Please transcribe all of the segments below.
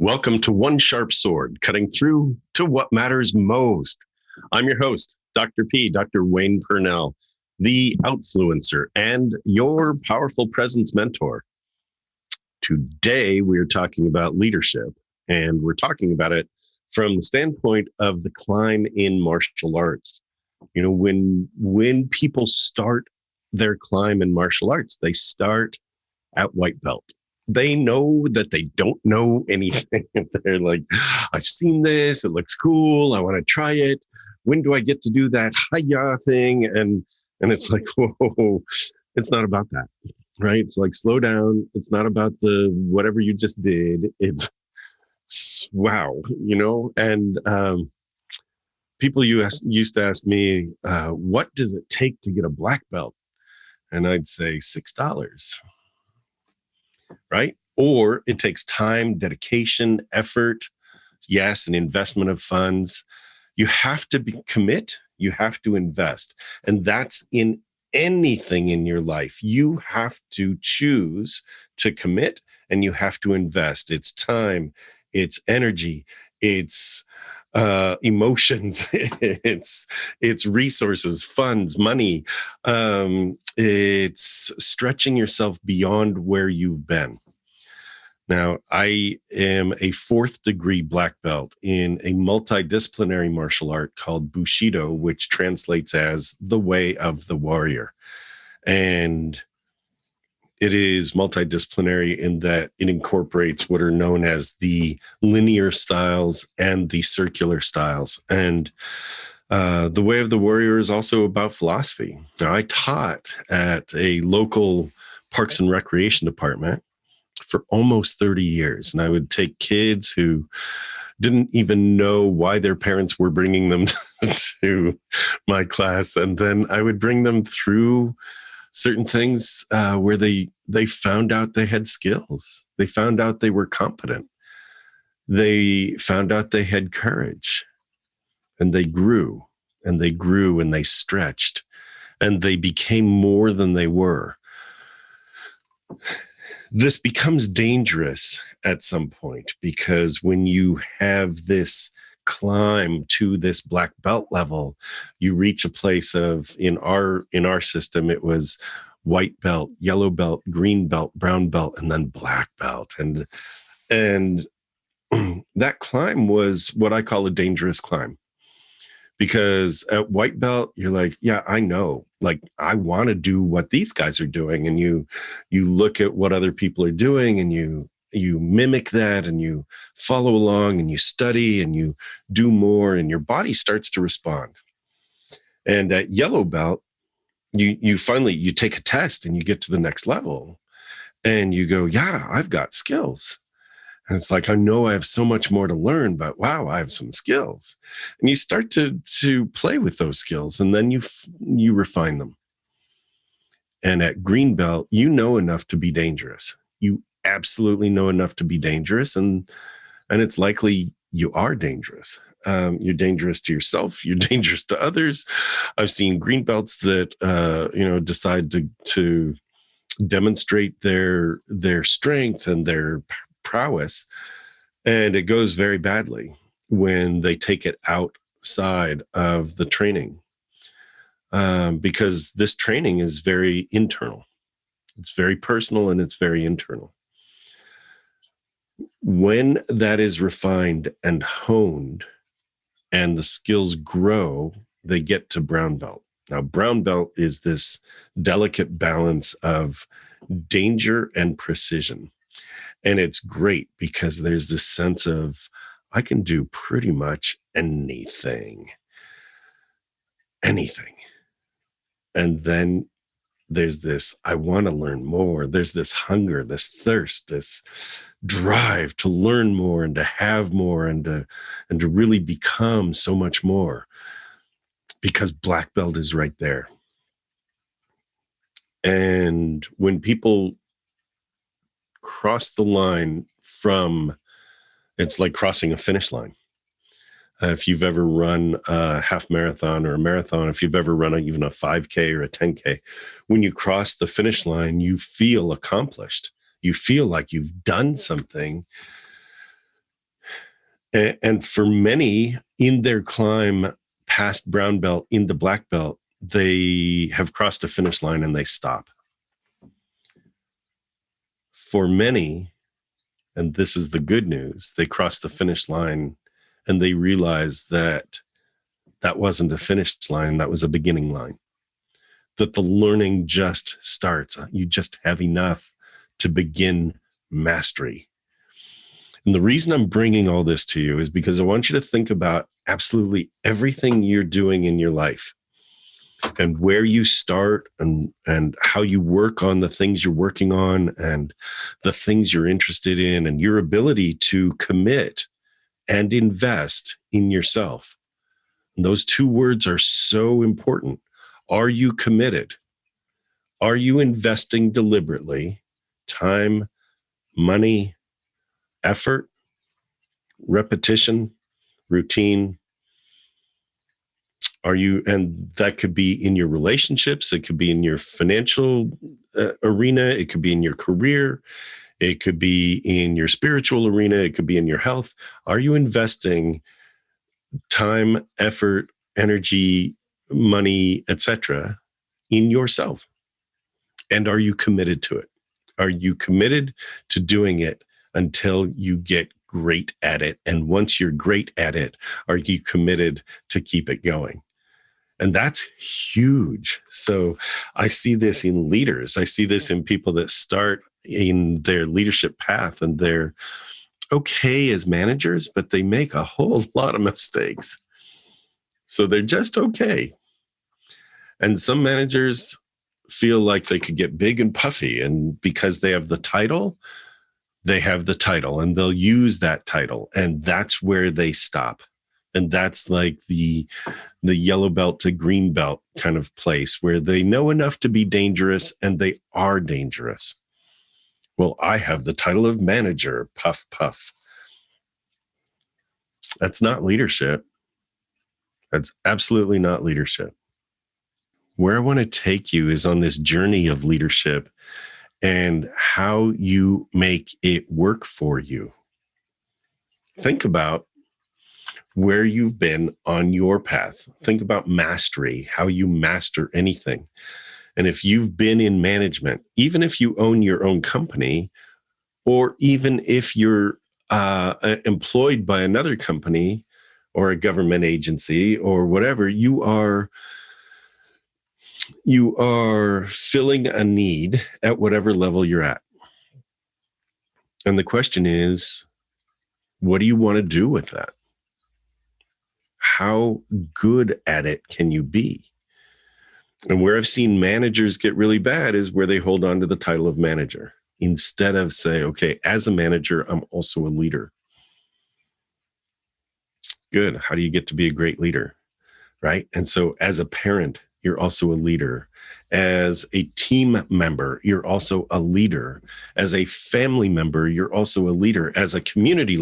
Welcome to One Sharp Sword, cutting through to what matters most. I'm your host, Dr. P, Dr. Wayne Pernell, the outfluencer and your powerful presence mentor. Today, we're talking about leadership, and we're talking about it from the standpoint of the climb in martial arts. You know, when people start their climb in martial arts, they start at white belt. They know that they don't know anything. They're like, I've seen this. It looks cool. I want to try it. When do I get to do that hiya thing? And it's like, whoa, it's not about that, right? It's like, slow down. It's not about the whatever you just did. It's wow, And people used to ask me, what does it take to get a black belt? And I'd say $6. Right? Or it takes time, dedication, effort, yes, an investment of funds. You have to commit, you have to invest. And that's in anything in your life. You have to choose to commit and you have to invest. It's time, it's energy, it's emotions, it's resources, funds, money. It's stretching yourself beyond where you've been. Now, I am a 4th degree black belt in a multidisciplinary martial art called Bushido, which translates as the way of the warrior. And it is multidisciplinary in that it incorporates what are known as the linear styles and the circular styles. And the way of the warrior is also about philosophy. Now, I taught at a local parks and recreation department for almost 30 years. And I would take kids who didn't even know why their parents were bringing them to my class. And then I would bring them through certain things where they found out they had skills. They found out they were competent. They found out they had courage. And they grew and they grew and they stretched and they became more than they were. This becomes dangerous at some point because when you have this climb to this black belt level, you reach a place of, in our system, it was white belt, yellow belt, green belt, brown belt, and then black belt. And that climb was what I call a dangerous climb. Because at white belt, you're like, yeah, I know. Like, I want to do what these guys are doing. And you look at what other people are doing and you mimic that and you follow along and you study and you do more and your body starts to respond. And at yellow belt, you finally take a test and you get to the next level and you go, yeah, I've got skills. And it's like, I know I have so much more to learn, but wow, I have some skills. And you start to play with those skills and then you refine them. And at green belt, you know enough to be dangerous. You absolutely know enough to be dangerous. And it's likely you are dangerous. You're dangerous to yourself. You're dangerous to others. I've seen green belts that, decide to demonstrate their strength and their prowess, and it goes very badly when they take it outside of the training, because this training is very internal. It's very personal and it's very internal. When that is refined and honed and the skills grow, they get to brown belt. Now, brown belt is this delicate balance of danger and precision. And it's great because there's this sense of, I can do pretty much anything. And then there's this, I want to learn more. There's this hunger, this thirst, this drive to learn more and to have more and to really become so much more, because black belt is right there. And when people cross the line it's like crossing a finish line. If you've ever run a half marathon or a marathon, if you've ever run even a 5K or a 10K, when you cross the finish line, you feel accomplished. You feel like you've done something And for many in their climb past brown belt into black belt, they have crossed a finish line and they stop. For many, and this is the good news, they cross the finish line and they realize that that wasn't a finish line, that was a beginning line. That the learning just starts. You just have enough to begin mastery. And the reason I'm bringing all this to you is because I want you to think about absolutely everything you're doing in your life and where you start and how you work on the things you're working on and the things you're interested in and your ability to commit and invest in yourself. And those two words are so important. Are you committed? Are you investing deliberately time, money, effort, repetition, routine? Are you, and that could be in your relationships, it could be in your financial arena, it could be in your career, it could be in your spiritual arena, it could be in your health. Are you investing time, effort, energy, money, etc., in yourself? And are you committed to it? Are you committed to doing it until you get great at it? And once you're great at it, are you committed to keep it going? And that's huge. So I see this in leaders. I see this in people that start in their leadership path and they're okay as managers, but they make a whole lot of mistakes. So they're just okay. And some managers feel like they could get big and puffy, and because they have the title, and they'll use that title, and that's where they stop. And that's like the yellow belt to green belt kind of place where they know enough to be dangerous and they are dangerous. Well, I have the title of manager, puff, puff. That's not leadership. That's absolutely not leadership. Where I want to take you is on this journey of leadership and how you make it work for you. Think about where you've been on your path. Think about mastery, how you master anything. And if you've been in management, even if you own your own company, or even if you're employed by another company or a government agency or whatever, you are filling a need at whatever level you're at. And the question is, what do you want to do with that? How good at it can you be? And where I've seen managers get really bad is where they hold on to the title of manager instead of say, okay, as a manager, I'm also a leader. Good. How do you get to be a great leader? Right. And so as a parent, you're also a leader. As a team member, you're also a leader. As a family member, you're also a leader. As a community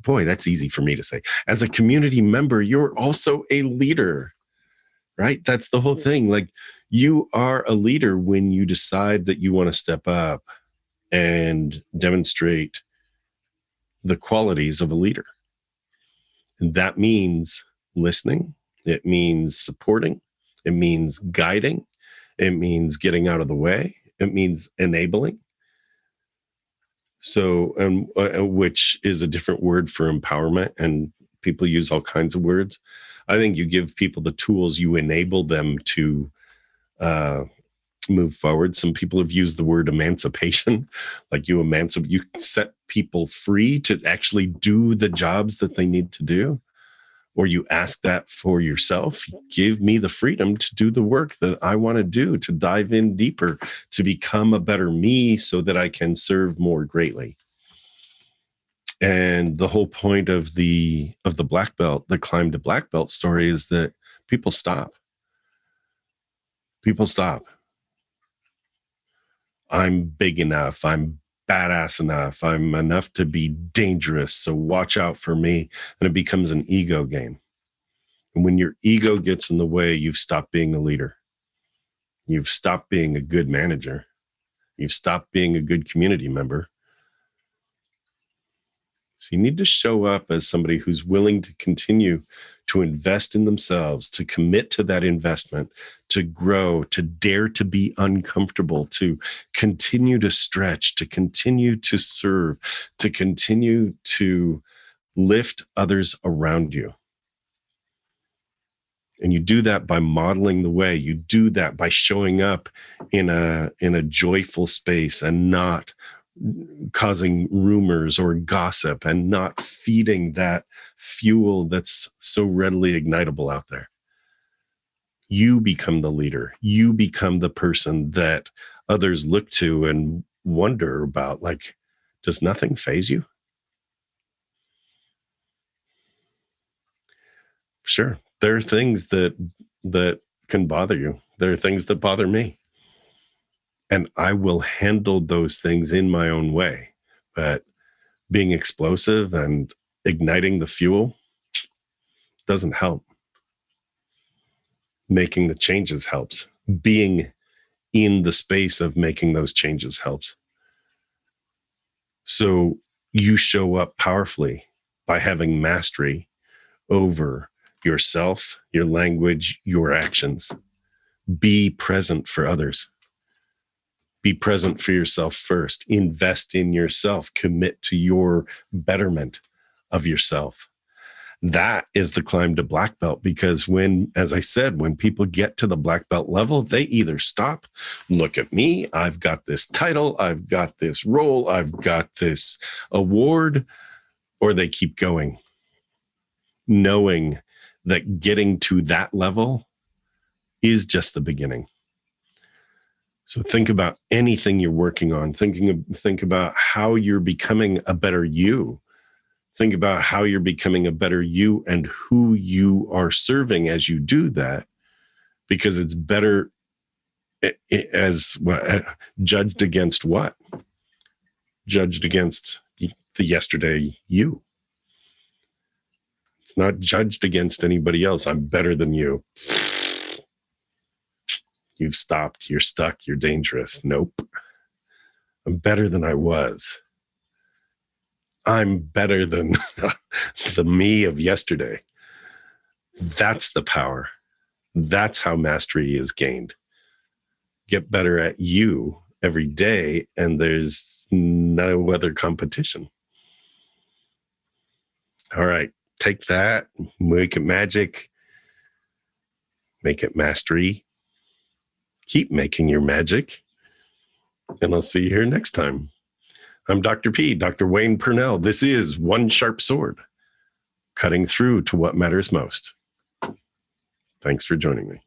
boy, that's easy for me to say. As a community member, you're also a leader, right? That's the whole thing. Like, you are a leader when you decide that you want to step up and demonstrate the qualities of a leader. And that means listening. It means supporting. It means guiding. It means getting out of the way. It means enabling. So, which is a different word for empowerment, and people use all kinds of words. I think you give people the tools, you enable them to move forward. Some people have used the word emancipation, like you set people free to actually do the jobs that they need to do. Or you ask that for yourself. Give me the freedom to do the work that I want to do, to dive in deeper, to become a better me so that I can serve more greatly. And the whole point of the black belt, the climb to black belt story, is that people stop. People stop. I'm big enough. I'm badass enough. I'm enough to be dangerous. So watch out for me. And it becomes an ego game. And when your ego gets in the way, you've stopped being a leader. You've stopped being a good manager. You've stopped being a good community member. So you need to show up as somebody who's willing to continue to invest in themselves, to commit to that investment, to grow, to dare to be uncomfortable, to continue to stretch, to continue to serve, to continue to lift others around you. And you do that by modeling the way. You do that by showing up in a joyful space and not causing rumors or gossip and not feeding that fuel that's so readily ignitable out there. You become the leader. You become the person that others look to and wonder about, like, does nothing faze you? Sure. There are things that can bother you. There are things that bother me. And I will handle those things in my own way. But being explosive and igniting the fuel doesn't help. Making the changes helps. Being in the space of making those changes helps. So you show up powerfully by having mastery over yourself, your language, your actions. Be present for others. Be present for yourself first. Invest in yourself. Commit to your betterment of yourself. That is the climb to black belt, because when, as I said, when people get to the black belt level, they either stop, look at me, I've got this title, I've got this role, I've got this award, or they keep going, knowing that getting to that level is just the beginning. So think about anything you're working on. Think about how you're becoming a better you. Think about how you're becoming a better you and who you are serving as you do that, because it's better as judged against what? Judged against the yesterday you. It's not judged against anybody else. I'm better than you. You've stopped. You're stuck. You're dangerous. Nope. I'm better than I was. I'm better than the me of yesterday. That's the power. That's how mastery is gained. Get better at you every day, and there's no other competition. All right. Take that, make it magic, make it mastery. Keep making your magic, and I'll see you here next time. I'm Dr. P, Dr. Wayne Pernell. This is One Sharp Sword, cutting through to what matters most. Thanks for joining me.